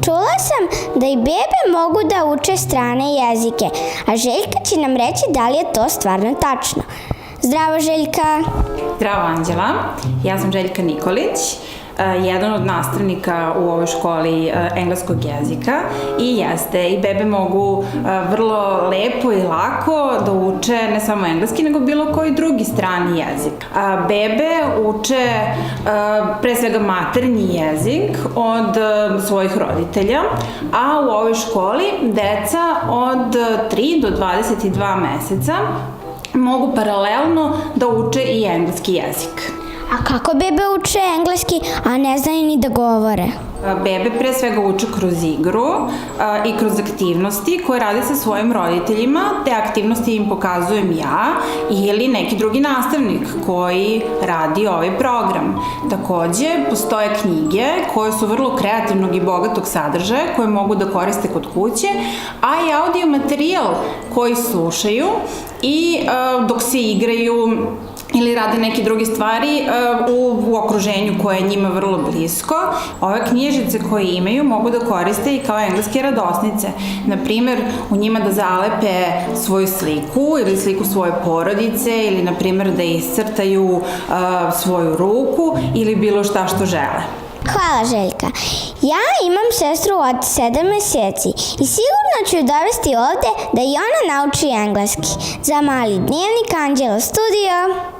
Čula sam da i bebe mogu da uče strane jezike, a Željka će nam reći da li je to stvarno tačno. Zdravo, Željka! Zdravo, Anđela. Ja sam Željka Nikolić, jedan od nastavnika u ovoj školi engleskog jezika i jeste, i bebe mogu vrlo lepo i lako da uče ne samo engleski, nego bilo koji drugi strani jezik. Bebe uče pre svega maternji jezik od svojih roditelja, a u ovoj školi deca od 3 do 22 meseca mogu paralelno da uče i engleski jezik. A kako bebe uče engleski, a ne znaju ni da govore? Bebe pre svega uče kroz igru i kroz aktivnosti koje rade sa svojim roditeljima. Te aktivnosti im pokazujem ja ili neki drugi nastavnik koji radi ovaj program. Takođe, postoje knjige koje su vrlo kreativnog i bogatog sadržaja koje mogu da koriste kod kuće, a i audio materijal koji slušaju i dok se igraju ili rade neke druge stvari u okruženju koje je njima vrlo blisko. Ove knjižice koje imaju mogu da koriste i kao engleske radosnice. Naprimer, u njima da zalepe svoju sliku ili sliku svoje porodice ili, naprimer, da iscrtaju svoju ruku ili bilo šta što žele. Hvala, Željka. Ja imam sestru od 7 meseci i sigurno ću ju dovesti ovde da i ona nauči engleski. Za Mali dnevnik, Anđela Studio.